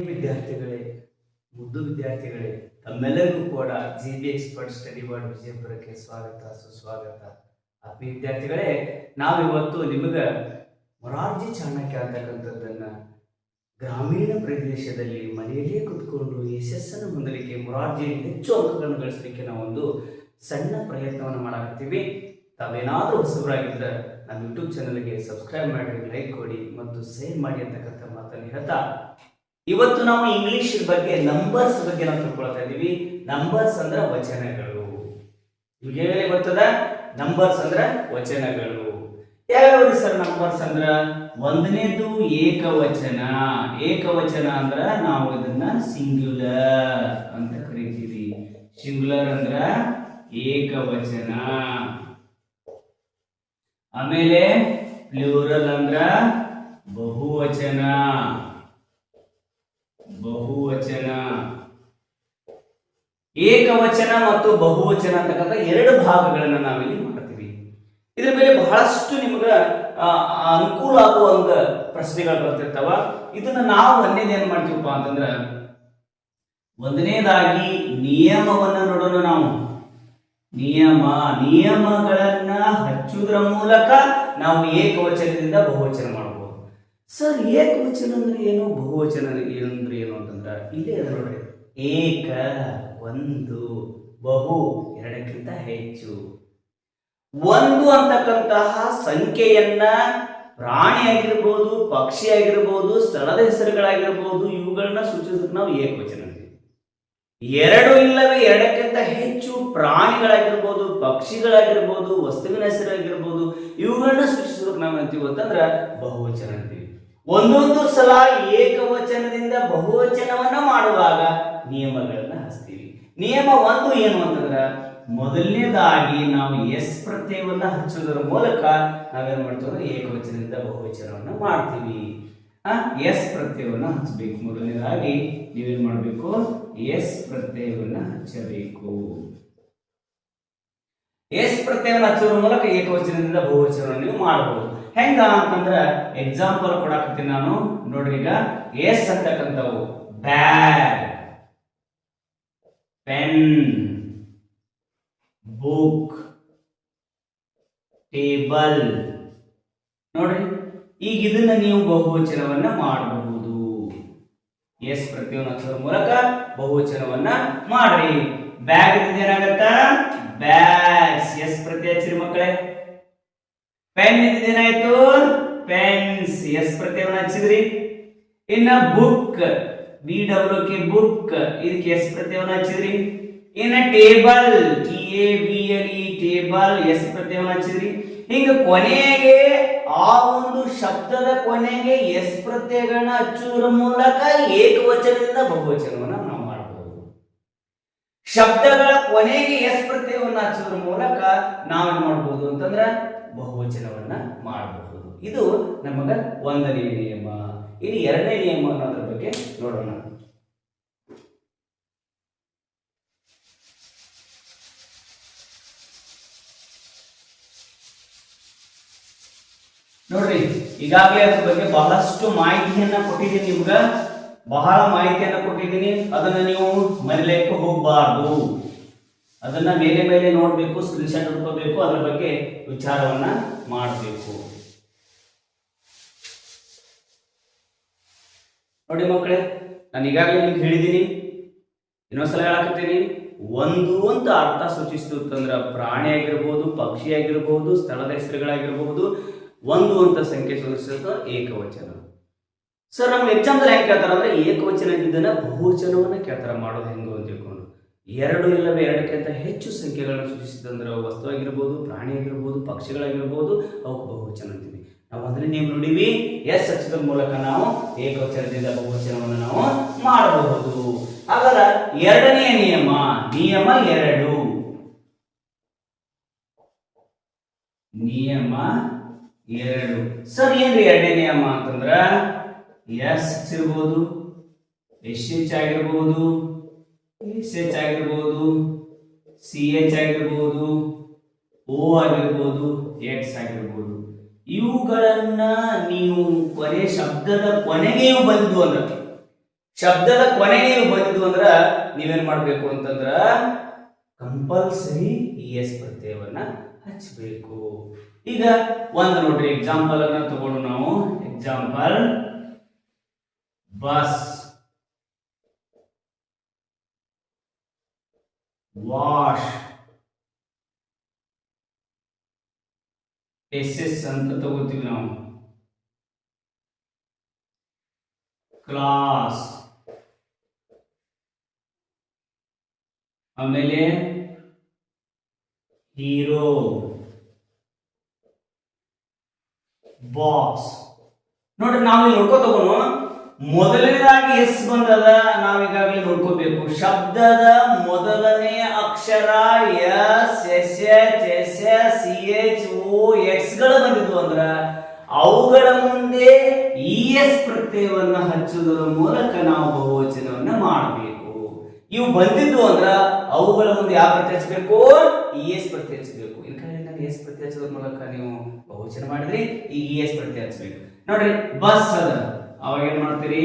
ವಿದ್ಯಾರ್ಥಿಗಳೇ, ಮುದ್ದು ವಿದ್ಯಾರ್ಥಿಗಳೇ, ತಮ್ಮೆಲ್ಲರಿಗೂ ಕೂಡ ಜಿಬಿ ಎಕ್ಸ್ಪರ್ಟ್ ಸ್ಟಡಿ ವರ್ಡ್ ವಿಜಯಪುರಕ್ಕೆ ಸ್ವಾಗತ ಸುಸ್ವಾಗತ. ಆತ್ಮೀಯ ವಿದ್ಯಾರ್ಥಿಗಳೇ, ನಾವಿವತ್ತು ನಿಮಗೆ ಮೊರಾರ್ಜಿ ಚಾಣಕ್ಯ ಅಂತಕ್ಕಂಥದ್ದನ್ನ ಗ್ರಾಮೀಣ ಪ್ರದೇಶದಲ್ಲಿ ಮನೆಯಲ್ಲೇ ಕುತ್ಕೊಂಡು ಯಶಸ್ಸನ್ನು ಹೊಂದಲಿಕ್ಕೆ ಮೊರಾರ್ಜಿಯಲ್ಲಿ ಹೆಚ್ಚು ಅಂಕಗಳನ್ನು ಗಳಿಸಲಿಕ್ಕೆ ನಾವೊಂದು ಸಣ್ಣ ಪ್ರಯತ್ನವನ್ನು ಮಾಡಾಕತ್ತೀವಿ. ತಾವೇನಾದರೂ ಹೊಸಬರಾಗಿದ್ದರೆ ನಮ್ಮ ಯೂಟ್ಯೂಬ್ ಚಾನಲ್ಗೆ ಸಬ್ಸ್ಕ್ರೈಬ್ ಮಾಡಿ, ಲೈಕ್ ಕೊಡಿ ಮತ್ತು ಶೇರ್ ಮಾಡಿ ಅಂತಕ್ಕಂಥ ಮಾತನ್ನು ಹೇಳ್ತಾ ಇವತ್ತು ನಾವು ಇಂಗ್ಲಿಷ್ ಬಗ್ಗೆ ನಂಬರ್ಸ್ ಬಗ್ಗೆ ನಾವು ತಿಳ್ಕೊಳ್ತಾ ಇದ್ದೀವಿ. ನಂಬರ್ಸ್ ಅಂದ್ರೆ ವಚನಗಳು. ನಿಮ್ಗೆ ಹೇಳಿ ಗೊತ್ತದ, ನಂಬರ್ಸ್ ಅಂದ್ರೆ ವಚನಗಳು. ಯಾವ್ಯಾವ ಸರ್ ನಂಬರ್ಸ್ ಅಂದ್ರ? ಒಂದನೇದು ಏಕವಚನ. ಏಕವಚನ ಅಂದ್ರ ನಾವು ಇದನ್ನ ಸಿಂಗ್ಯುಲರ್ ಅಂತ ಕರಿತೀವಿ. ಸಿಂಗ್ಯುಲರ್ ಅಂದ್ರ ಏಕವಚನ. ಆಮೇಲೆ ಪ್ಲೂರಲ್ ಅಂದ್ರ ಬಹುವಚನ. ಬಹುವಚನ, ಏಕವಚನ ಮತ್ತು ಬಹುವಚನ ಅಂತಕ್ಕಂಥ ಎರಡು ಭಾಗಗಳನ್ನ ನಾವಿಲ್ಲಿ ಮಾಡ್ತೀವಿ. ಇದ್ರ ಮೇಲೆ ಬಹಳಷ್ಟು ನಿಮ್ಗೆ ಅನುಕೂಲ ಆಗುವಂತ ಪ್ರಶ್ನೆಗಳು ಬರ್ತಿರ್ತಾವ. ಇದನ್ನ ನಾವು ಒಂದೇದು ಏನ್ ಮಾಡ್ತೀವಪ್ಪ ಅಂತಂದ್ರ, ಒಂದನೇದಾಗಿ ನಿಯಮವನ್ನ ನೋಡೋಣ. ನಾವು ನಿಯಮಗಳನ್ನ ಹಚ್ಚುವುದರ ಮೂಲಕ ನಾವು ಏಕವಚನದಿಂದ ಬಹುವಚನ ಮಾಡಬಹುದು. ಸರ್, ಏಕವಚನ ಅಂದ್ರೆ ಏನು, ಬಹುವಚನ ಏನಂದ್ರೆ ಏನು ಅಂತಂದ್ರ ಇಲ್ಲೇ ನೋಡ್ರಿ. ಏಕ ಒಂದು, ಬಹು ಎರಡಕ್ಕಿಂತ ಹೆಚ್ಚು. ಒಂದು ಅಂತಕ್ಕಂತಹ ಸಂಖ್ಯೆಯನ್ನ ಪ್ರಾಣಿ ಆಗಿರ್ಬೋದು, ಪಕ್ಷಿ ಆಗಿರ್ಬೋದು, ಸ್ಥಳದ ಹೆಸರುಗಳಾಗಿರ್ಬೋದು, ಇವುಗಳನ್ನ ಸೂಚಿಸೋದಕ್ಕೆ ನಾವು ಏಕವಚನ ಅಂತೀವಿ. ಎರಡು ಇಲ್ಲವೇ ಎರಡಕ್ಕಿಂತ ಹೆಚ್ಚು ಪ್ರಾಣಿಗಳಾಗಿರ್ಬೋದು, ಪಕ್ಷಿಗಳಾಗಿರ್ಬೋದು, ವಸ್ತುವಿನ ಹೆಸರಾಗಿರ್ಬೋದು, ಇವುಗಳನ್ನ ಸೂಚಿಸೋದಕ್ಕೆ ನಾವು ಅಂತೀವಿ ಅಂತಂದ್ರ ಬಹುವಚನ ಅಂತೀವಿ. ಒಂದೊಂದು ಸಲ ಏಕವಚನದಿಂದ ಬಹುವಚನವನ್ನ ಮಾಡುವಾಗ ನಿಯಮಗಳನ್ನ ಹಚ್ತೀವಿ. ನಿಯಮ ಒಂದು ಏನು ಅಂತಂದ್ರ, ಮೊದಲನೇದಾಗಿ ನಾವು ಎಸ್ ಪ್ರತ್ಯಯವನ್ನ ಹಚ್ಚೋದರ ಮೂಲಕ ನಾವೇನ್ ಮಾಡ್ತೀವಿ ಅಂದ್ರೆ ಏಕವಚನದಿಂದ ಬಹುವಚನವನ್ನ ಮಾಡ್ತೀವಿ. ಎಸ್ ಪ್ರತ್ಯಯವನ್ನ ಹಚ್ಚಬೇಕು. ಮೊದಲನೇದಾಗಿ ನೀವೇನ್ ಮಾಡಬೇಕು, ಎಸ್ ಪ್ರತ್ಯಯವನ್ನ ಹಚ್ಚಬೇಕು. ಎಸ್ ಪ್ರತ್ಯಯವನ್ನ ಹಚ್ಚೋದ್ರ ಮೂಲಕ ಏಕವಚನದಿಂದ ಬಹುವಚನವನ್ನು ನೀವು ಮಾಡಬಹುದು. ಹೆಂಗ ಅಂತಂದ್ರ ಎಕ್ಸಾಂಪಲ್ ಕೊಡಾಕತ್ತೀನಿ ನಾನು. ನೋಡ್ರಿ, ಈಗ ಎಸ್ ಅಂತಕ್ಕಂಥವು ಬ್ಯಾಗ್, ಪೆನ್, ಬುಕ್, ಟೇಬಲ್. ನೋಡ್ರಿ, ಈಗ ಇದನ್ನ ನೀವು ಬಹುವಚನವನ್ನ ಮಾಡಬಹುದು. ಎಸ್ ಪ್ರತ್ಯಯವನ್ನ ಹಚ್ಚೋದ್ರ ಮೂಲಕ ಬಹುವಚನವನ್ನ ಮಾಡ್ರಿ. ಬ್ಯಾಗ್ ಏನಾಗತ್ತ, ಬ್ಯಾಗ್ಸ್. ಎಸ್ ಪ್ರತ್ಯಯ ಹಚ್ಚಿರಿ ಮಕ್ಕಳೇ. ಪೆನ್ ಇದೇನಾಯ್ತು, ಪೆನ್ಸ್. ಎಸ್ ಪ್ರತ್ಯಯವನ್ನ ಹಚ್ಚಿದ್ರಿ. ಇನ್ನ ಬುಕ್, BWK ಬುಕ್, ಇದಕ್ಕೆ ಎಸ್ ಪ್ರತ್ಯಯವನ್ನ ಹಚ್ಚಿದ್ರಿ. ಇನ್ನ ಟೇಬಲ್, TABLE ಟೇಬಲ್, ಎಸ್ ಪ್ರತ್ಯಯವನ್ನ ಹಚ್ಚಿದ್ರಿ. ಹಿಂಗ ಕೊನೆಗೆ ಆ ಒಂದು ಶಬ್ದದ ಕೊನೆಗೆ ಎಸ್ ಪ್ರತ್ಯಯಗಳನ್ನ ಹಚ್ಚುವುದರ ಮೂಲಕ ಏಕವಚನದಿಂದ ಬಹುವಚನವನ್ನ ನಾವು ಮಾಡಬಹುದು. ಶಬ್ದಗಳ ಕೊನೆಗೆ ಎಸ್ ಪ್ರತ್ಯಯವನ್ನ ಹಚ್ಚುವುದರ ಮೂಲಕ ನಾವೇನ್ ಮಾಡಬಹುದು ಅಂತಂದ್ರ ಬಹುವಚನವನ್ನ ಮಾಡಬಹುದು. ಇದು ನಮಗ ಒಂದನೇ ನಿಯಮ. ಇನ್ನು ಎರಡನೇ ನಿಯಮ ಅನ್ನೋದ್ರ ಬಗ್ಗೆ ನೋಡೋಣ. ನೋಡ್ರಿ, ಈಗಾಗಲೇ ಅದ್ರ ಬಗ್ಗೆ ಬಹಳಷ್ಟು ಮಾಹಿತಿಯನ್ನ ಕೊಟ್ಟಿದ್ದೀನಿ. ನಿಮ್ಗ ಬಹಳ ಮಾಹಿತಿಯನ್ನ ಕೊಟ್ಟಿದ್ದೀನಿ. ಅದನ್ನ ನೀವು ಮರಿಲಿಕ್ಕೆ ಹೋಗಬಾರ್ದು. ಅದನ್ನ ಮೇಲೆ ಮೇಲೆ ನೋಡ್ಬೇಕು, ಸ್ಕ್ರೀನ್ ಶಾಟ್ ಹೊಡ್ಕೋಬೇಕು, ಅದರ ಬಗ್ಗೆ ವಿಚಾರವನ್ನ ಮಾಡಬೇಕು. ನೋಡಿ ಮಕ್ಕಳೇ, ನಾನು ಈಗಾಗಲೇ ನಿಮ್ಗೆ ಹೇಳಿದ್ದೀನಿ, ಇನ್ನೊಂದ್ಸಲ ಹೇಳಾಕತ್ತೀನಿ. ಒಂದು ಅಂತ ಅರ್ಥ ಸೂಚಿಸ್ತಂದ್ರ ಪ್ರಾಣಿ ಆಗಿರ್ಬೋದು, ಪಕ್ಷಿ ಆಗಿರ್ಬೋದು, ಸ್ಥಳದ ಹೆಸರುಗಳಾಗಿರ್ಬೋದು, ಒಂದು ಅಂತ ಸಂಖ್ಯೆ ಸೂಚಿಸುತ್ತ ಏಕವಚನ. ಸರ್, ನಮ್ಗೆ ಎಕ್ಸಾಂಪಲ್ ಹೆಂಗೆ ಕೇಳ್ತಾರ ಅಂದ್ರೆ ಏಕವಚನದಿಂದ ಬಹುವಚನವನ್ನ ಕೇಳ್ತಾರ. ಮಾಡೋದು ಹೆಂಗು ಅಂತ ತಿಳ್ಕೊಂಡು, ಎರಡು ಇಲ್ಲವೇ ಎರಡಕ್ಕಿಂತ ಹೆಚ್ಚು ಸಂಖ್ಯೆಗಳನ್ನು ಸೂಚಿಸಿದಂದ್ರೆ ವಸ್ತು ಆಗಿರ್ಬೋದು, ಪ್ರಾಣಿ ಆಗಿರ್ಬೋದು, ಪಕ್ಷಿಗಳಾಗಿರ್ಬೋದು, ಅವಕ್ಕೆ ಬಹುವಚನ ಅಂತೀವಿ. ನಾವು ಮೊದಲೇ ನೀವು ನೋಡಿವಿ, ಎಸ್ ಹಚ್ಚೋದ್ರ ಮೂಲಕ ನಾವು ಏಕವಚನದಿಂದ ಬಹುವಚನವನ್ನು ನಾವು ಮಾಡಬಹುದು. ಹಾಗಾದ್ರೆ ಎರಡನೆಯ ನಿಯಮ, ನಿಯಮ ಎರಡು. ನಿಯಮ ಎರಡು. ಸರ್, ಏನ್ರಿ ಎರಡನೇ ನಿಯಮ ಅಂತಂದ್ರ, ಎಸ್ ಹಚ್ಚಿರ್ಬೋದು, SH ಆಗಿರ್ಬೋದು, SH ಆಗಿರ್ಬೋದು, CH ಆಗಿರ್ಬೋದು, O ಆಗಿರ್ಬೋದು, X ಆಗಿರ್ಬೋದು. ಇವುಗಳನ್ನ ನೀವು ಕೊನೆ ಶಬ್ದದ ಕೊನೆಗೆಯೂ ಬಂದು ಅಂದ್ರೆ ಶಬ್ದದ ಕೊನೆಗೆ ನೀವು ಬಂದಿದ್ದು ಅಂದ್ರ ನೀವೇನ್ ಮಾಡ್ಬೇಕು ಅಂತಂದ್ರ ಕಂಪಲ್ಸರಿ ES ಪ್ರತ್ಯಯವನ್ನ ಹಚ್ಚಬೇಕು. ಈಗ ಒಂದು ನೋಡ್ರಿ ಎಕ್ಸಾಂಪಲ್ ಅನ್ನ ತಗೊಂಡು ನಾವು ಎಕ್ಸಾಂಪಲ್ ಬಸ್, ವಾಶ್, SS ಅಂತ ತಗೋತೀವಿ ನಾವು, ಕ್ಲಾಸ್, ಆಮೇಲೆ ಹೀರೋ, ಬಾಕ್ಸ್. ನೋಡ್ರಿ ನಾವು ಇಲ್ಲಿ ನೋಡ್ಕೋ ತಗೋನು ಮೊದಲನೇದಾಗಿ ಎಸ್ ಬಂದದ, ನಾವೀಗಾಗಲೇ ನೋಡ್ಕೋಬೇಕು. ಶಬ್ದದ ಮೊದಲನೇ ಅಕ್ಷರ S, S H, S S, C H, O, X ಗಳು ಬಂದಿದ್ವು ಅಂದ್ರ ಅವುಗಳ ಮುಂದೆ ES ಪ್ರತ್ಯಯವನ್ನ ಹಚ್ಚುವುದರ ಮೂಲಕ ನಾವು ಬಹುವಚನವನ್ನ ಮಾಡಬೇಕು. ಇವು ಬಂದಿದ್ದು ಅಂದ್ರ ಅವುಗಳ ಮುಂದೆ ಯಾವ ಪ್ರತ್ಯಯ ಹಚ್ಚಬೇಕು? ES ಪ್ರತ್ಯಯ ಹಚ್ಚಬೇಕು. ಈ ಕಡೆ ಎಸ್ ಪ್ರತ್ಯಯ ಹಚ್ಚೋದ್ರ ಮೂಲಕ ನೀವು ಬಹುವಚನ ಮಾಡಿದ್ರಿ, ಈಗ ES ಪ್ರತ್ಯಯ ಹಚ್ಚಬೇಕು. ನೋಡ್ರಿ ಬಸ್ ಅದ, ಅವಾಗ ಏನ್ ಮಾಡ್ತೀರಿ?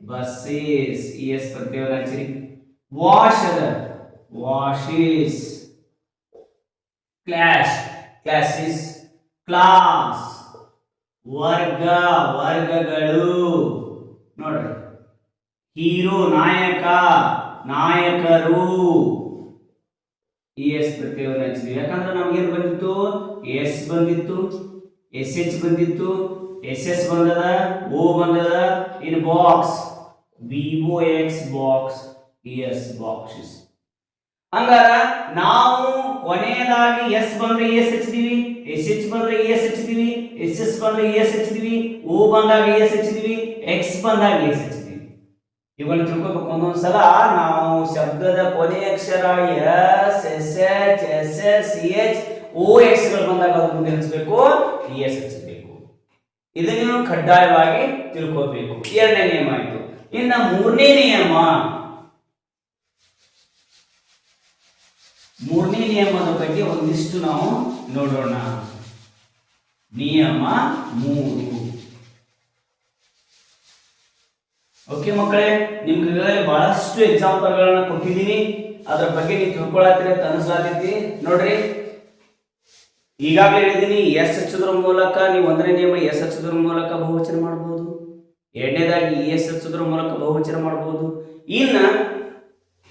ಬಸ್ಸಸ್, ES ಪ್ರತ್ಯಯವನ್ನ ಹಚ್ಚಿರಿ. ವಾಶ್ ಅದ, ವಾಶಸ್. Clash, classes. ಕ್ಲಾಸ್, ವರ್ಗ, ವರ್ಗಗಳು. ನೋಡ್ರಿ ಹೀರೋ, ನಾಯಕ, ನಾಯಕರು. ES ಪ್ರತ್ಯಯವನ್ನ ಹಚ್ಚಿದ್ವಿ, ಯಾಕಂದ್ರೆ ನಮ್ಗೇನು ಬಂದಿತ್ತು? ಎಸ್ ಬಂದಿತ್ತು, ಎಸ್ ಎಚ್ ಬಂದಿತ್ತು, ಎಸ್ ಎಸ್ ಬಂದದ, ಓ ಬಂದದ. ಇನ್ box, BOX box, ES boxes. ಹಂಗಾರ ನಾವು ಕೊನೆಯದಾಗಿ ಎಸ್ ಬಂದ್ರೆ ES ಹಚ್ಚಿದೀವಿ, ಎಸ್ ಎಚ್ ಬಂದ್ರೆ ES ಹಚ್ಚಿದೀವಿ, ಎಸ್ ಎಸ್ ಬಂದ್ರೆ ES ಹಚ್ಚಿದೀವಿ, ಓ ಬಂದಾಗ ES ಹಚ್ಚಿದೀವಿ, ಎಕ್ಸ್ ಬಂದಾಗ ES ಹಚ್ಚಿದೀವಿ. ಇವುಗಳನ್ನ ತಿಳ್ಕೊಬೇಕು. ಒಂದೊಂದ್ಸಲ ನಾವು ಶಬ್ದದ ಕೊನೆಯ ಅಕ್ಷರ S, S H, S S, C H, O, X ಗಳು ಬಂದಾಗ ಅದ್ರ ಮುಂದೆ ಹಚ್ಚಬೇಕು, ES ಹಚ್ಚಬೇಕು. ಇದನ್ನ ನೀವು ಕಡ್ಡಾಯವಾಗಿ ತಿಳ್ಕೋಬೇಕು. ಎರಡನೇ ನಿಯಮ ಆಯ್ತು. ಇನ್ನ ಮೂರನೇ ನಿಯಮ, ಮೂರನೇ ನಿಯಮದ ಬಗ್ಗೆ ಒಂದಿಷ್ಟು ನಾವು ನೋಡೋಣ. ನಿಯಮ 3. ಓಕೆ ಮಕ್ಕಳೇ, ನಿಮ್ಗೆ ಬಹಳಷ್ಟು ಎಕ್ಸಾಂಪಲ್ಗಳನ್ನ ಕೊಟ್ಟಿದ್ದೀನಿ, ಅದ್ರ ಬಗ್ಗೆ ನೀವು ತಿಳ್ಕೊಳತ್ತೀರಿ ಅಂತ ಅನಿಸ್ಲಾತೈತಿ. ನೋಡ್ರಿ ಈಗಾಗಲೇ ಹೇಳಿದ್ದೀನಿ, ಎಸ್ ಹಚ್ಚೋದ್ರ ಮೂಲಕ ನೀವು ಒಂದನೇ ನಿಯಮ ಎಸ್ ಹಚ್ಚೋದ್ರ ಮೂಲಕ ಬಹುವಚನ ಮಾಡಬಹುದು. ಎರಡನೇದಾಗಿ ES ಹಚ್ಚೋದ್ರ ಮೂಲಕ ಬಹುವಚನ ಮಾಡಬಹುದು. ಇನ್ನ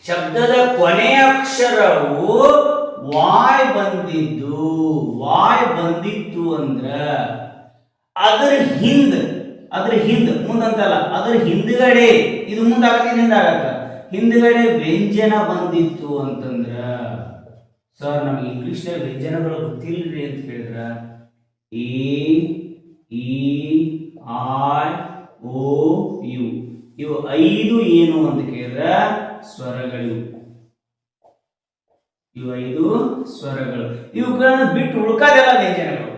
ಶಬ್ದದ ಕೊನೆಯ ಅಕ್ಷರವು ವಾಯ್ ಬಂದಿತ್ತು ಅಂದ್ರ ಅದ್ರ ಹಿಂದ್ ಮುಂದಂತಲ್ಲ, ಅದ್ರ ಹಿಂದ್ಗಡೆ, ಇದು ಮುಂದಾಗತ್ತೆ ಹಿಂದಾಗತ್ತ, ಹಿಂದ್ಗಡೆ ವ್ಯಂಜನ ಬಂದಿತ್ತು ಅಂತಂದ್ರ, ಸರ್ ನಮ್ಗೆ ಇಂಗ್ಲಿಷ್ ವ್ಯಂಜನಗಳು ಗೊತ್ತಿಲ್ರಿ ಅಂತ ಹೇಳಿದ್ರ A, E, I, O, U, ಇವು 5 ಏನು ಅಂತ ಕೇಳಿದ್ರ ಸ್ವರಗಳು. ಇವು 5 ಸ್ವರಗಳು. ಇವುಗಳನ್ನ ಬಿಟ್ಟು ಉಳ್ಕಾದೆಲ್ಲ ವ್ಯಂಜನಗಳು.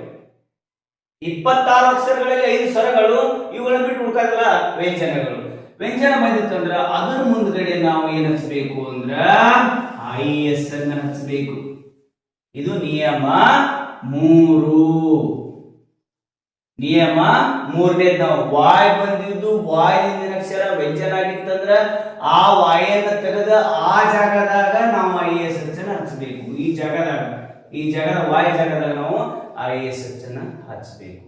26 ಅಕ್ಷರಗಳಲ್ಲಿ 5 ಸ್ವರಗಳು, ಇವುಗಳನ್ನ ಬಿಟ್ಟು ಉಳ್ಕಾದೆಲ್ಲ ವ್ಯಂಜನಗಳು. ವ್ಯಂಜನ ಬಂದಿತ್ತು ಅಂದ್ರ ಅದ್ರ ಮುಂದ್ಗಡೆ ನಾವು ಏನ್ ಹಚ್ಚಬೇಕು ಅಂದ್ರ IS ಅನ್ನ ಹಚ್ಚಬೇಕು. ಇದು ನಿಯಮ 3. ನಿಯಮ 3ನೇ, ನಾವು ವಾಯ್ ಬಂದಿದ್ದು ವಾಯ್ ಹಿಂದಿನ ಅಕ್ಷರ ವ್ಯಂಜನ ಆಗಿತ್ತಂದ್ರ ಆ ವಾಯನ್ನ ತೆಗೆದ ಆ ಜಾಗದಾಗ ನಾವು IS ಅನ್ನ ಹಚ್ಚಬೇಕು. ಈ ಜಾಗದ ವಾಯ್ ಜಾಗದಾಗ ನಾವು IS ಅನ್ನ ಹಚ್ಚಬೇಕು.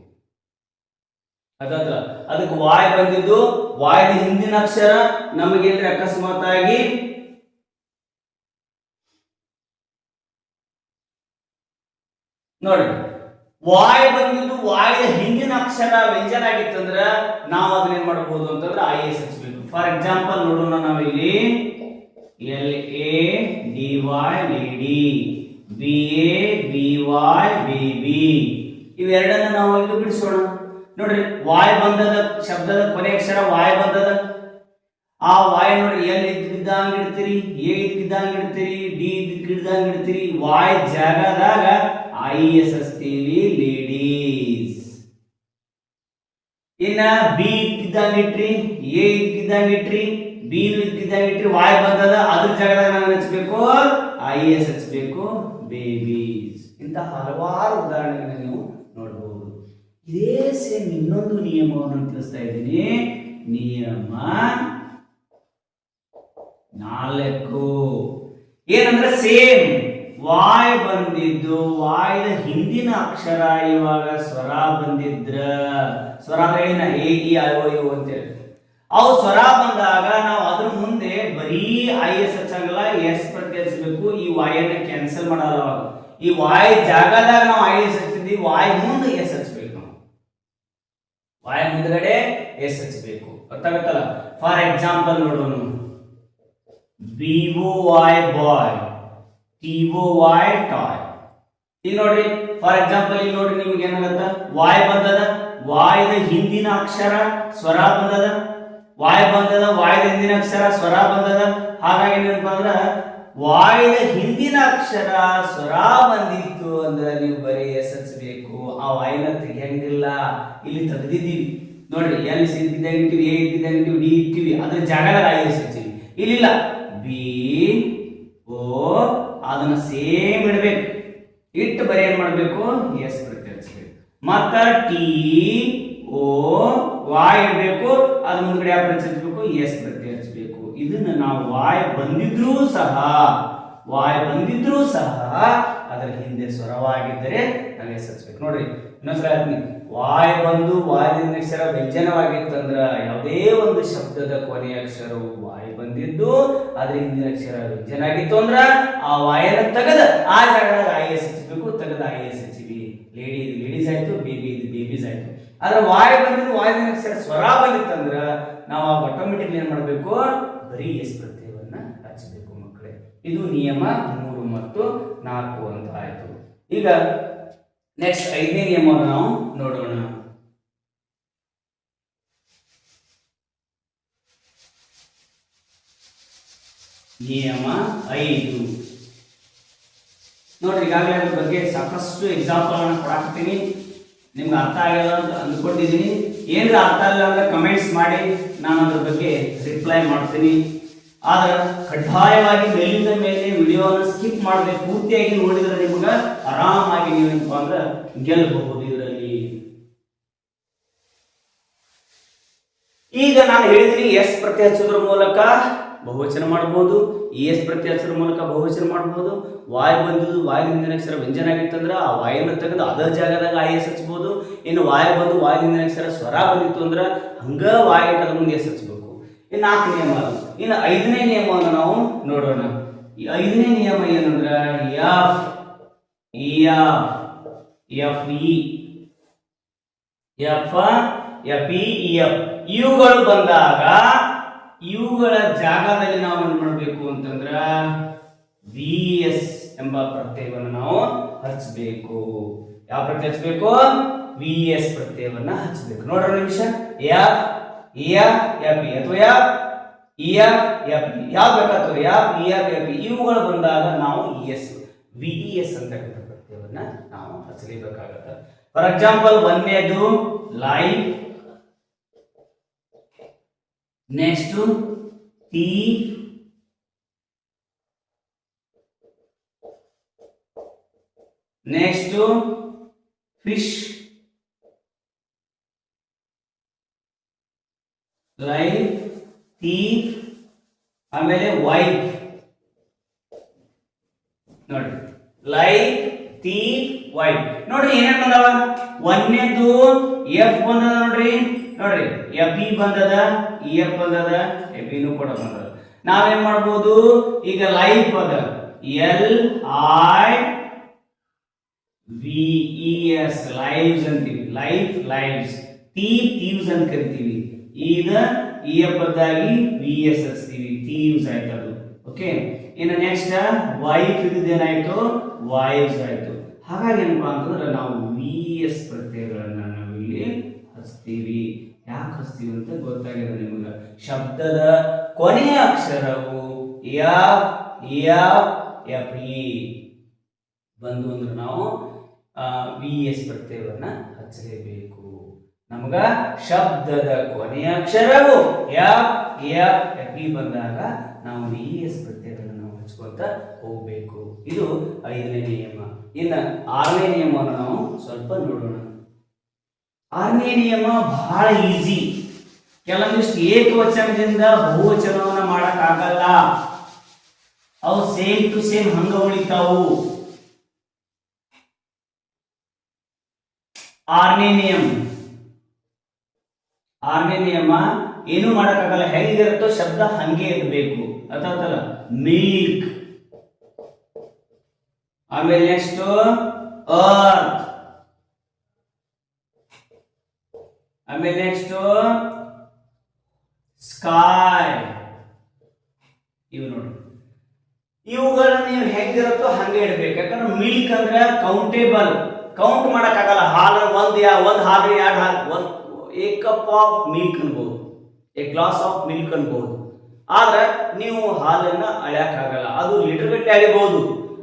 ಅದಾದ್ರ ಅದಕ್ಕೆ ವಾಯ್ ಬಂದಿದ್ದು ವಾಯ್ದ ಹಿಂದಿನ ಅಕ್ಷರ ನಮಗೇನ್ರಿ ಅಕಸ್ಮಾತ್ ಆಗಿ ನೋಡಿ ವಾಯ್ ಬಂದಿದ್ದು ವಾಯ್ದ ಹಿಂದಿನ ಅಕ್ಷರ ವ್ಯಂಜನ ಆಗಿತ್ತಂದ್ರ ನಾವು ಅದನ್ನ ಏನ್ ಮಾಡಬಹುದು ಅಂತಂದ್ರೆ IS ಹಚ್ಚಬೇಕು. ಫಾರ್ ಎಕ್ಸಾಂಪಲ್ ನೋಡೋಣ, ನಾವಿಲ್ಲಿ LADY ಲೇಡಿ, BABY ಬೇಬಿ, ಇವೆರಡನ್ನ ನಾವು ಇಲ್ಲಿ ಬಿಡಿಸೋಣ. ನೋಡ್ರಿ ವಾಯ್ ಬಂದದ, ಶಬ್ದದ ಕೊನೆ ಅಕ್ಷರ ವಾಯ್ ಬಂದದ. ಆ ವಾಯ್ ನೋಡ್ರಿ ಎಲ್ ಇದ್ದಿದ್ದಂಗ ಇಡ್ತೀರಿ, ಎ ಇದ್ದಿದ್ದಂಗ ಇಡ್ತೀರಿ, ಡಿ ಇದ್ದಿದ್ದಂಗ ಇಡ್ತೀರಿ. ವಾಯ್ ಜಾಗದಾಗ IS ಹಚ್ತೀವಿ, ಲೇಡೀಸ್. ಇನ್ನ ಬಿ ಇದ್ದಿದ್ದಂಗ ಇಟ್ರಿ, ಎ ಇದ್ದಿದ್ದಂಗ ಇಟ್ರಿ, ಬಿ ಇದ್ದಿದ್ದಂಗ ಇಟ್ರಿ. ವಾಯ್ ಬಂದದ, ಅದ್ರ ಜಾಗದಾಗ ನಾವು ಹಚ್ಚಬೇಕು, IS ಹಚ್ಚಬೇಕು, ಬೇಬೀಸ್. ಇಂತ ಹಲವಾರು ಉದಾಹರಣೆಗಳನ್ನ ನೀವು ನೋಡಬಹುದು. ಇದೇ ಸೇಮ್ ಇನ್ನೊಂದು ನಿಯಮವನ್ನು ತಿಳಿಸ್ತಾ ಇದ್ದೀನಿ. ನಿಯಮ 4. ಏನಂದ್ರೆ ಸೇಮ್ ವಾಯ್ ಬಂದಿದ್ದು ವಾಯ್ದ ಹಿಂದಿನ ಅಕ್ಷರ ಇವಾಗ ಸ್ವರ ಬಂದಿದ್ರ ಸ್ವರ ಅಂದ್ರೆ A E I O U ಅಂತೇಳಿ ಅವು ಸ್ವರ ಬಂದಾಗ ನಾವು ಅದ್ರ ಮುಂದೆ ಬರೀ ಐ ಎಸ್ ಹಚ್ಚಂಗಿಲ್ಲ ಎಸ್ ಪ್ರತ್ಯಯ ಹಚ್ಚಬೇಕು. ಈ ವಾಯ್ ಅನ್ನ ಕ್ಯಾನ್ಸಲ್ ಮಾಡಲ್ಲ. ಈ ವಾಯ್ ಜಾಗದಾಗ ನಾವು ಐ ಎಸ್ ಹಚ್ಚಿದ್ವಿ, ವಾಯ್ ಮುಂದೆ ಎಸ್ ಹಚ್ಚಬೇಕು. ನಾವು ವಾಯ್ ಮುಂದ್ಗಡೆ ಎಸ್ ಹಚ್ಚಬೇಕು. ಗೊತ್ತಾಗತ್ತಲ್ಲ. ಫಾರ್ ಎಕ್ಸಾಂಪಲ್ ನೋಡೋಣ. BOY ಬಾಯ್, TOY ಟಾಯ್. ಈಗ ನೋಡ್ರಿ ಫಾರ್ ಎಕ್ಸಾಂಪಲ್ ಈಗ ನೋಡ್ರಿ ನಿಮ್ಗೆ ಏನಾಗತ್ತ ವಾಯ್ ಬಂದದ, ವಾಯ್ದ ಹಿಂದಿನ ಅಕ್ಷರ ಸ್ವರ ಬಂದದ, ವಾಯ್ ಬಂದದ, ವಾಯ್ದ ಹಿಂದಿನ ಅಕ್ಷರ ಸ್ವರ ಬಂದದ. ಹಾಗಾಗಿ ಏನಪ್ಪ ಅಂದ್ರ ವಾಯ್ದ ಹಿಂದಿನ ಅಕ್ಷರ ಸ್ವರ ಬಂದಿತ್ತು ಅಂದ್ರೆ ನೀವು ಬರೀ ಎಸ್ ಹಚ್ಚಬೇಕು. ಆ ವಾಯ್ನ ತೆಗಿಯಂಗಿಲ್ಲ. ಇಲ್ಲಿ ತೆಗೆದಿದ್ದೀವಿ ನೋಡ್ರಿ, ಎಲ್ ಇದ್ದಾಗ ಇಟ್ಟಿವಿ, ಎ ಇದ್ದಾಗ ಇಟ್ಟಿವಿ, ಡಿ ಇಟ್ಟಿವಿ, ಅದ್ರ ಜಾಗದಾಗ ಐ ಎಸ್ ಹಚ್ಚಿವಿ. ಇಲ್ಲಿಲ್ಲ ಬಿ ಓ ಅದನ್ನ ಸೇಮ್ ಇಡಬೇಕು. ಇಟ್ಟು ಬರೀ ಏನ್ ಮಾಡ್ಬೇಕು ಎಸ್ ಪ್ರತ್ಯಯ ಹಚ್ಚಬೇಕು. ಮತ್ತ ಟಿ ಓ ವಾಯ್ ಇಡಬೇಕು, ಅದ್ರ ಮುಂದ್ಗಡೆ ಯಾವ ಪ್ರತ್ಯಯ ಹಚ್ಚಬೇಕು ಎಸ್ ಪ್ರತ್ಯಯ ಹಚ್ಚಬೇಕು. ಇದನ್ನ ನಾವು ವಾಯ್ ಬಂದಿದ್ರೂ ಸಹ ಅದರ ಹಿಂದೆ ಸ್ವರವಾಗಿದ್ದರೆ ನಾವು ಎಸ್ ಹಚ್ಚಬೇಕು. ನೋಡ್ರಿ ಇನ್ನೊಂದ್ಸಲ ಹೇಳ್ತೀನಿ. ವಾಯ್ ಬಂದು ವಾಯ್ದಿನ ಅಕ್ಷರ ವ್ಯಂಜನವಾಗಿತ್ತಂದ್ರ ಯಾವುದೇ ಒಂದು ಶಬ್ದದ ಕೊನೆಯ ಅಕ್ಷರವು ವಾಯ್ ಬಂದಿದ್ದು ಅದ್ರ ಹಿಂದಿನ ಅಕ್ಷರ ವ್ಯಂಜನ ಆಗಿತ್ತು ಅಂದ್ರ ಆ ವಾಯನ ತೆಗೆದ ಆ ಜಾಗದಾಗ ಐ ಎಸ್ ಹಚ್ಚಬೇಕು. ತೆಗೆದ ಐ ಎಸ್ ಹಚ್ಚಿವಿ. ಲೇಡೀಸ್ ಆಯ್ತು, ಬೇಬೀಸ್ ಆಯ್ತು. ಆದ್ರೆ ವಾಯ್ ಬಂದಿದ್ದು ವಾಯ್ದಿನ ಅಕ್ಷರ ಸ್ವರ ಬಂದಿತ್ತಂದ್ರ ನಾವು ಆಟೋಮೆಟಿಕ್ ಏನ್ ಮಾಡ್ಬೇಕು ಬರೀ ಎಸ್ ಪ್ರತ್ಯಯವನ್ನ ಹಚ್ಚಬೇಕು ಮಕ್ಕಳೇ. ಇದು ನಿಯಮ 3 ಮತ್ತು 4 ಅಂತ ಆಯ್ತು. ಈಗ ನೆಕ್ಸ್ಟ್ 5ನೇ ನಿಯಮವನ್ನು ನಾವು ನೋಡೋಣ. ನಿಯಮ 5 ನೋಡ್ರಿ, ಈಗಾಗಲೇ ಅದ್ರ ಬಗ್ಗೆ ಸಾಕಷ್ಟು ಎಕ್ಸಾಂಪಲ್ ಅನ್ನು ಕೊಡಾಕ್ತೀನಿ. ನಿಮ್ಗೆ ಅರ್ಥ ಆಗಲ್ಲ ಅಂತ ಅಂದ್ಕೊಂಡಿದ್ದೀನಿ. ಏನಾರ ಅರ್ಥ ಆಗಲ್ಲ ಅಂದ್ರೆ ಕಮೆಂಟ್ಸ್ ಮಾಡಿ, ನಾನು ಅದ್ರ ಬಗ್ಗೆ ರಿಪ್ಲೈ ಮಾಡ್ತೀನಿ. ಆದ್ರೆ ಕಡ್ಡಾಯವಾಗಿ ಮೇಲಿಂದ ಮೇಲೆ ವಿಡಿಯೋನ ಸ್ಕಿಪ್ ಮಾಡದೆ ಪೂರ್ತಿಯಾಗಿ ನೋಡಿದ್ರೆ ನಿಮ್ಗೆ ಆರಾಮಾಗಿ ನೀವೇನಪ್ಪ ಅಂದ್ರೆ ಗೆಲ್ಲಬಹುದು ಇದರಲ್ಲಿ. ಈಗ ನಾನು ಹೇಳಿದ್ದೀನಿ ಎಸ್ ಪ್ರತ್ಯಯ ಹಚ್ಚೋದ್ರ ಮೂಲಕ ಬಹುವಚನ ಮಾಡಬಹುದು, ಎಸ್ ಪ್ರತ್ಯಯ ಹಚ್ಚೋದ್ರ ಮೂಲಕ ಬಹುವಚನ ಮಾಡಬಹುದು. ವಾಯ್ ಬಂದಿದ್ದು ವಾಯ್ ಹಿಂದಿನ ಅಕ್ಷರ ವ್ಯಂಜನ ಆಗಿತ್ತಂದ್ರೆ ಆ ವಾಯನ್ನ ತೆಗೆದು ಅದರ ಜಾಗದಾಗ ಐ ಎಸ್ ಹಚ್ಬಹುದು. ಇನ್ನು ವಾಯ್ ಬಂದು ವಾಯ್ ಹಿಂದಿನ ಅಕ್ಷರ ಸ್ವರ ಬಂದಿತ್ತು ಅಂದ್ರೆ ಹಂಗ ವಾಯ್ ಅದ್ರ ಮುಂದೆ ಎಸ್ ಹಚ್ಬೇಕು. ಇನ್ನು 4 ನಿಯಮ. ಇನ್ನು 5ನೇ ನಿಯಮವನ್ನು ನಾವು ನೋಡೋಣ. ಈ 5ನೇ ನಿಯಮ ಏನಂದ್ರ ಇವುಗಳು ಬಂದಾಗ ಇವುಗಳ ಜಾಗದಲ್ಲಿ ನಾವು ಏನ್ ಮಾಡಬೇಕು ಅಂತಂದ್ರ ವಿ ಎಸ್ ಎಂಬ ಪ್ರತ್ಯಯವನ್ನು ನಾವು ಹಚ್ಚಬೇಕು. ಯಾವ ಪ್ರತ್ಯಯ ಹಚ್ಚಬೇಕು? ವಿ ಎಸ್ ಪ್ರತ್ಯಯವನ್ನ ಹಚ್ಚಬೇಕು. ನೋಡ್ರಿ ನಿಮಿಷ. ಎಫ್ ಎಫ್ ಅಥವಾ ಯಾವ ಬೇಕಾಗ್ತದೆ ಎಫ್ ಇವುಗಳು ಬಂದಾಗ ನಾವು ಎಸ್ ವಿ ಎಸ್ ಅಂತಕ್ಕಂಥ ಪ್ರತ್ಯಯವನ್ನ ನಾವು ಹಚ್ಚಲೇಬೇಕಾಗತ್ತೆ. ಫಾರ್ ಎಕ್ಸಾಂಪಲ್ 1ನೇದು life, next thief, next fish, life, thief, ಆಮೇಲೆ ವೈಫ್. ನೋಡ್ರಿ ಲೈಫ್, ಥೀಫ್, ವೈಫ್. ನೋಡ್ರಿ ಏನೇನ್ ಬಂದವ. 1ನೇದು ಎಫ್ ಬಂದದ. ನೋಡ್ರಿ ಎಫ್ ಇ ಬಂದದ, ಎಫ್ ಬಂದದ, ಎಫ್ ಇನು ಕೂಡ ಬಂದದ. ನಾವೇನ್ ಮಾಡ್ಬೋದು ಈಗ ಲೈಫ್ ಅದ LIVES ಲೈವ್ಸ್ ಅಂತೀವಿ. ಲೈವ್ಸ್. ಥೀವ್ಸ್ ಅಂತ ಕರಿತೀವಿ. ಈಗ ಎಫ್ ಬದಲಾಗಿ VS ಹಚ್ತೀವಿ. ಥೀವ್ಸ್ ಆಯ್ತು ಅದು. ಓಕೆ. ಇನ್ನು ನೆಕ್ಸ್ಟ್ ವೈಫ್ ಇದೇನಾಯ್ತು ವೈವ್ಸ್ ಆಯ್ತು. ಹಾಗಾಗಿ ಏನಪ್ಪಾ ಅಂತಂದ್ರೆ ನಾವು VS ಪ್ರತ್ಯಯಗಳನ್ನ ನಾವು ಇಲ್ಲಿ ಹಚ್ತೀವಿ. ಯಾಕೆ ಹಚ್ತೀವಿ ಅಂತ ಗೊತ್ತಾಗಿದೆ ನಿಮಗೆ. ಶಬ್ದದ ಕೊನೆಯ ಅಕ್ಷರವು ಎಫ್ ಇ ಬಂದು ಅಂದ್ರೆ ನಾವು VS ಪ್ರತ್ಯಯವನ್ನ ಹಚ್ಚಲೇಬೇಕು. ನಮಗ ಶಬ್ದದ ಕೊನೆಯ ಅಕ್ಷರವು ಎಫ್ ಇ ಬಂದಾಗ ನಾವು VS ಪ್ರತ್ಯಯಗಳನ್ನು ನಾವು ಹಚ್ಕೊತ ಹೋಗ್ಬೇಕು. ಇದು 5ನೇ ನಿಯಮ. ಇನ್ನು 6ನೇ ನಿಯಮವನ್ನು ನಾವು ಸ್ವಲ್ಪ ನೋಡೋಣ. 6ನೇ ನಿಯಮ ಬಹಳ ಈಸಿ. ಕೆಲವೊಂದಿಷ್ಟು ಏಕವಚನದಿಂದ ಬಹುವಚನವನ್ನ ಮಾಡಕ್ಕಾಗಲ್ಲ. ಅವು ಸೇಮ್ ಟು ಸೇಮ್ ಹಂಗ ಉಳಿತಾವು. ಆರನೇ ನಿಯಮ ಏನು ಮಾಡಕ್ಕಾಗಲ್ಲ, ಹೆಂಗಿರುತ್ತೋ ಶಬ್ದ ಹಂಗೆ ಇರಬೇಕು. ಅಥವಾ ಮಿಲ್ಕ್. ಆಮೇಲೆ ನೆಕ್ಸ್ಟ್ ಅರ್ತ್. ಆಮೇಲೆ ನೆಕ್ಸ್ಟ್ ಸ್ಕೈ. ಇವು ನೋಡಿ, ಇವುಗಳನ್ನ ನೀವು ಹೆಂಗಿರುತ್ತೋ ಹಂಗೆ ಇಡಬೇಕು. ಯಾಕಂದ್ರೆ ಮಿಲ್ಕ್ ಅಂದ್ರೆ ಕೌಂಟೇಬಲ್, ಕೌಂಟ್ ಮಾಡಕ್ಕಾಗಲ್ಲ. ಹಾಲು ಒಂದು ಹಾಲು, ಎರಡು ಹಾಲು, ಎ ಕಪ್ ಆಫ್ ಮಿಲ್ಕ್ ಅನ್ಬಹುದು, ಎ ಗ್ಲಾಸ್ ಆಫ್ ಮಿಲ್ಕ್ ಅನ್ಬಹುದು. ಆದ್ರೆ ನೀವು ಹಾಲನ್ನ ಅಳ್ಯಾಕಾಗಲ್ಲ, ಅದು ಲೀಟರ್ ಗಟ್ಟಲೆ ಅಳಿಬಹುದು.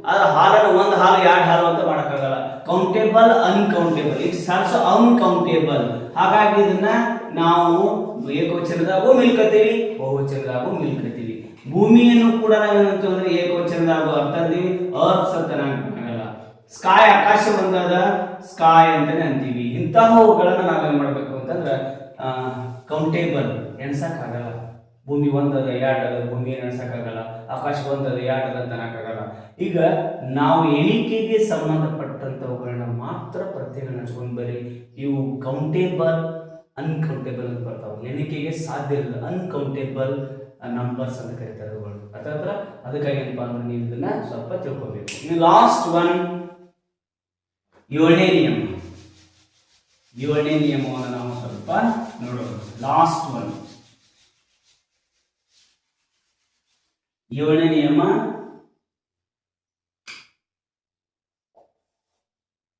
ಆದ್ರೆ ಹಾಲನ್ನು ಒಂದು ಹಾಲು, ಎರಡು ಹಾಲು ಅಂತ ಮಾಡಕ್ಕಾಗಲ್ಲ. Countable, uncountable, it's also uncountable. ಹಾಗಾಗಿ ಇದನ್ನ ನಾವು ಏಕವಚನದಾಗೂ ಮಿಲ್ಕ್ ಅಂತೀವಿ, ಬಹುವಚನದಾಗೂ ಮಿಲ್ಕ್ ಅಂತೀವಿ. ಭೂಮಿಯನ್ನು ಕೂಡ ನಾವೇನಂತೀವಿ ಅಂದ್ರೆ ಏಕವಚನದಾಗೂ ಅರ್ಥ ಅಂತೀವಿ, ಅರ್ತ್ಸ್ ಅಂತ ಆಗಲ್ಲ. ಸ್ಕಾಯ್, ಆಕಾಶ ಬಂದಾಗ ಸ್ಕಾಯ್ ಅಂತಾನೆ ಅಂತೀವಿ. ಇಂತಹವುಗಳನ್ನ ನಾವೇನ್ ಮಾಡ್ಬೇಕು ಅಂತಂದ್ರೆ ಕೌಂಟೇಬಲ್, ಎಣ್ಸಕ್ಕಾಗಲ್ಲ. ಭೂಮಿ ಒಂದದ, ಎರಡದ, ಭೂಮಿ ಎಣ್ಸಕ್ಕಾಗಲ್ಲ. ಆಕಾಶ ಒಂದದ, ಎರಡದ ಅಂತ ಅನ್ನಕ್ಕಾಗಲ್ಲ. ಈಗ ನಾವು ಎಣಿಕೆಗೆ ಸಂಬಂಧಪಟ್ಟಂತವುಗಳನ್ನ ಮಾತ್ರ ಪ್ರತ್ಯಯಗಳನ್ನ ಹಚ್ಕೊಂಡು ಬರೀ. ಇವು ಕೌಂಟೇಬಲ್, ಅನ್ಕೌಂಟೇಬಲ್ ಅಂತ ಬರ್ತಾವೆ. ಎಣಿಕೆಗೆ ಸಾಧ್ಯ ಇಲ್ಲ, ಅನ್ಕೌಂಟೇಬಲ್ ನಂಬರ್ಸ್ ಅಂತ ಕರೀತಾರೆ ಅವುಗಳು. ಅಥವಾ ಅದಕ್ಕಾಗಿ ಏನಪ್ಪಾ ಅಂದ್ರೆ ನೀವು ಇದನ್ನ ಸ್ವಲ್ಪ ತಿಳ್ಕೊಬೇಕು. ಇನ್ನು ಲಾಸ್ಟ್ ಒನ್, ಏಳನೇ ನಿಯಮವನ್ನು ನಾವು ಸ್ವಲ್ಪ ನೋಡೋಣ. ಲಾಸ್ಟ್ ಒನ್, ಏಳನೇ ನಿಯಮ,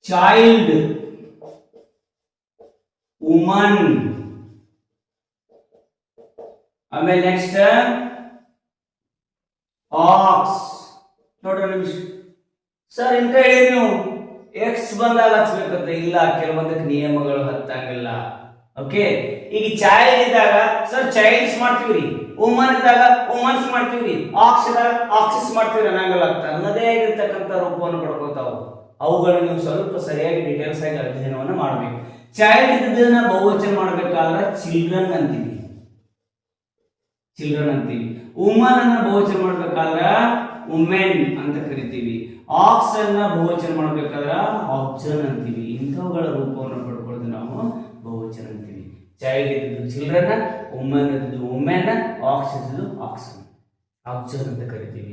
ಚೈಲ್ಡ್, ವುಮನ್. ಆಮೇಲೆ ನೆಕ್ಸ್ಟ್ ಆಕ್ಸ್. ನೋಡ್ರಿ ನಿಮಿಷ ಸರ್, ಇಂತ ಹೇಳಿ ನೀವು ಎಕ್ಸ್ ಬಂದಾಗ ಹಚ್ಬೇಕಂತ ಇಲ್ಲ, ಕೆಲವೊಂದಕ್ಕೆ ನಿಯಮಗಳು ಹತ್ತಂಗಿಲ್ಲ. ಓಕೆ, ಈಗ ಚೈಲ್ಡ್ ಇದ್ದಾಗ ಸರ್ ಚೈಲ್ಡ್ಸ್ ಮಾಡ್ತೀವ್ರಿ, ವುಮನ್ ಇದ್ದಾಗ ವುಮನ್ಸ್ ಮಾಡ್ತೀವ್ರಿ, ಆಕ್ಸ್ ಇದ್ದಾಗ ಆಕ್ಸಿಸ್ ಮಾಡ್ತೀವ್ರಿ ಅನ್ನಂಗಿಲ್ಲ. ತನ್ನದೇ ಆಗಿರ್ತಕ್ಕಂಥ ರೂಪವನ್ನು ಪಡ್ಕೋತಾವು. ಅವುಗಳನ್ನು ನೀವು ಸ್ವಲ್ಪ ಸರಿಯಾಗಿ ಡೀಟೇಲ್ಸ್ ಆಗಿ ಅಧ್ಯಯನವನ್ನು ಮಾಡಬೇಕು. ಚೈಲ್ಡ್ ಇದ್ದದನ್ನ ಬಹುವಚನ ಮಾಡಬೇಕಾದ್ರೆ ಚಿಲ್ಡ್ರನ್ ಅಂತೀವಿ. ವುಮನ್ ಅನ್ನ ಬಹುವಚನ ಮಾಡ್ಬೇಕಾದ್ರೆ ವುಮೆನ್ ಅಂತ ಕರಿತೀವಿ. ಆಕ್ಸ್ ಅನ್ನ ಬಹುವಚನ ಮಾಡ್ಬೇಕಾದ್ರೆ ಆಕ್ಸನ್ ಅಂತೀವಿ. ಇಂಥವುಗಳ ರೂಪವನ್ನು ಪಡ್ಕೊಳ್ಳೋದು ನಾವು ಬಹುವಚನ ಅಂತೀವಿ. ಚೈಲ್ಡ್ ಇದ್ದು ಚಿಲ್ಡ್ರನ್, ವುಮನ್ ಇದ್ದು ವುಮೆನ್, ಆಕ್ಸ್ ಇದ್ದು ಆಕ್ಸನ್ ಅಂತ ಕರಿತೀವಿ.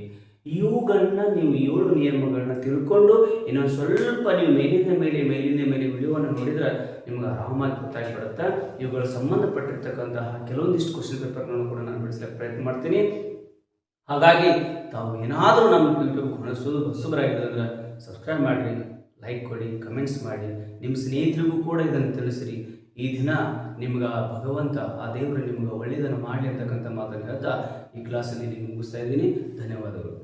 ಇವುಗಳನ್ನ ನೀವು 7 ನಿಯಮಗಳನ್ನ ತಿಳ್ಕೊಂಡು ಇನ್ನೊಂದು ಸ್ವಲ್ಪ ನೀವು ಮೇಲಿಂದ ಮೇಲೆ ವಿಡಿಯೋವನ್ನು ನೋಡಿದ್ರೆ ನಿಮ್ಗೆ ಆರಾಮಾಗಿ ಗೊತ್ತಾಗಿಬಿಡುತ್ತೆ. ಇವುಗಳ ಸಂಬಂಧಪಟ್ಟಿರ್ತಕ್ಕಂತಹ ಕೆಲವೊಂದಿಷ್ಟು ಕ್ವಶನ್ ಪೇಪರ್ಗಳನ್ನು ಕೂಡ ನಾನು ಬಿಡಿಸ್ಲಿಕ್ಕೆ ಪ್ರಯತ್ನ ಮಾಡ್ತೀನಿ. ಹಾಗಾಗಿ ತಾವು ಏನಾದರೂ ನಮ್ಮ ಯೂಟ್ಯೂಬ್ ಹೊಸಬರಾಗಿದ್ದರೆ ಅಂದ್ರೆ ಸಬ್ಸ್ಕ್ರೈಬ್ ಮಾಡಿರಿ, ಲೈಕ್ ಕೊಡಿ, ಕಮೆಂಟ್ಸ್ ಮಾಡಿ, ನಿಮ್ಮ ಸ್ನೇಹಿತರಿಗೂ ಕೂಡ ಇದನ್ನು ತಿಳಿಸಿರಿ. ಈ ದಿನ ನಿಮ್ಗೆ ಭಗವಂತ, ಆ ದೇವರು ನಿಮ್ಗೆ ಒಳ್ಳೆಯದನ್ನು ಮಾಡಲಿ ಅಂತಕ್ಕಂಥ ಮಾತನ್ನು ಹೇಳ್ತಾ ಈ ಕ್ಲಾಸಲ್ಲಿ ನಿಮಗೆ ಮುಗಿಸ್ತಾ ಇದ್ದೀನಿ. ಧನ್ಯವಾದಗಳು.